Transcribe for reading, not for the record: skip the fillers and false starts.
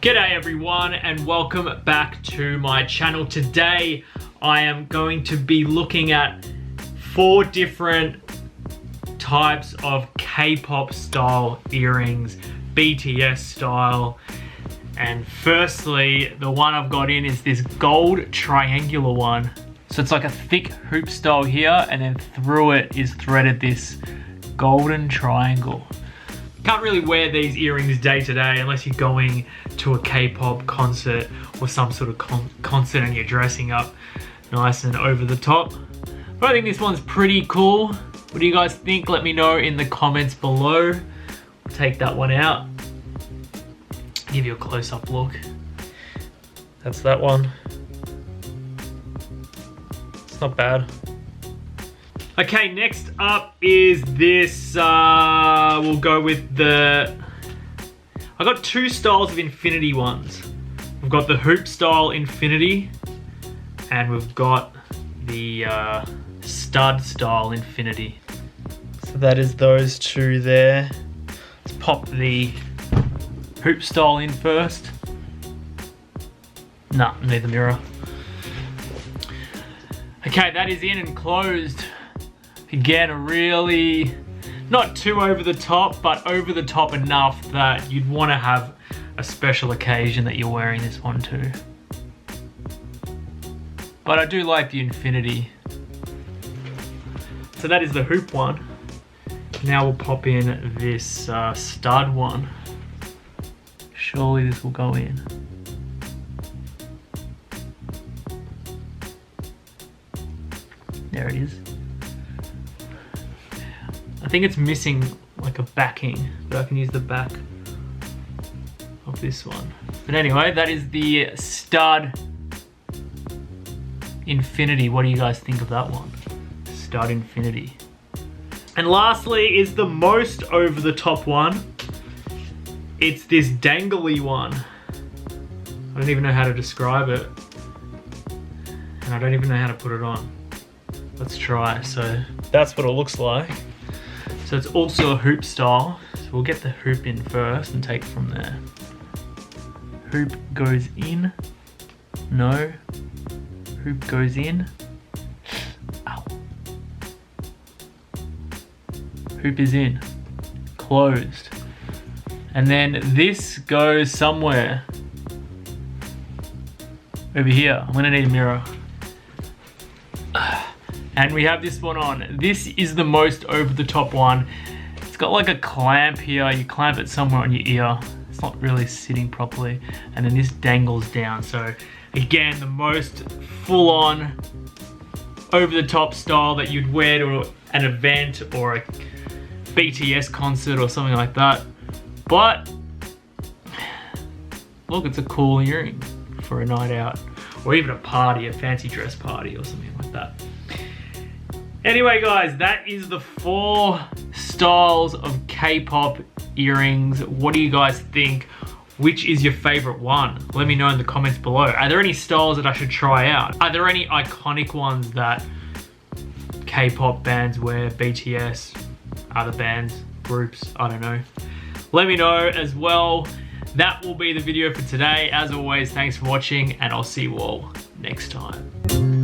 G'day everyone and welcome back to my channel. Today I am going to be looking at 4 different types of K-pop style earrings, BTS style. And firstly, the one I've got in is this gold triangular one. So it's like a thick hoop style here, and then through it is threaded this golden triangle. Can't really wear these earrings day to day unless you're going to a K-pop concert or some sort of concert and you're dressing up nice and over the top. But I think this one's pretty cool. What do you guys think? Let me know in the comments below. I'll take that one out. Give you a close-up look. That's that one. It's not bad. Okay, next up is this, we'll go with the, I got 2 styles of infinity ones. We've got the hoop style infinity, and we've got the stud style infinity. So that is those 2 there. Let's pop the hoop style in first. Nah, need the mirror. Okay, that is in and closed. Again, a really, not too over the top, but over the top enough that you'd want to have a special occasion that you're wearing this one to. But I do like the infinity. So that is the hoop one. Now we'll pop in this stud one. Surely this will go in. There it is. I think it's missing like a backing, but I can use the back of this one. But anyway, that is the stud infinity. What do you guys think of that one? Stud infinity. And lastly is the most over the top one. It's this dangly one. I don't even know how to describe it. And I don't even know how to put it on. Let's try. So that's what it looks like. So it's also a hoop style. So we'll get the hoop in first and take it from there. Hoop goes in. No. Hoop goes in. Ow. Hoop is in. Closed. And then this goes somewhere. Over here. I'm gonna need a mirror. And we have this one on. This is the most over the top one. It's got like a clamp here. You clamp it somewhere on your ear. It's not really sitting properly. And then this dangles down. So again, the most full on over the top style that you'd wear to an event or a BTS concert or something like that. But look, it's a cool earring for a night out or even a party, a fancy dress party or something like that. Anyway guys, that is the 4 styles of K-pop earrings. What do you guys think? Which is your favorite one? Let me know in the comments below. Are there any styles that I should try out? Are there any iconic ones that K-pop bands wear, BTS, other bands, groups, I don't know. Let me know as well. That will be the video for today. As always, thanks for watching and I'll see you all next time.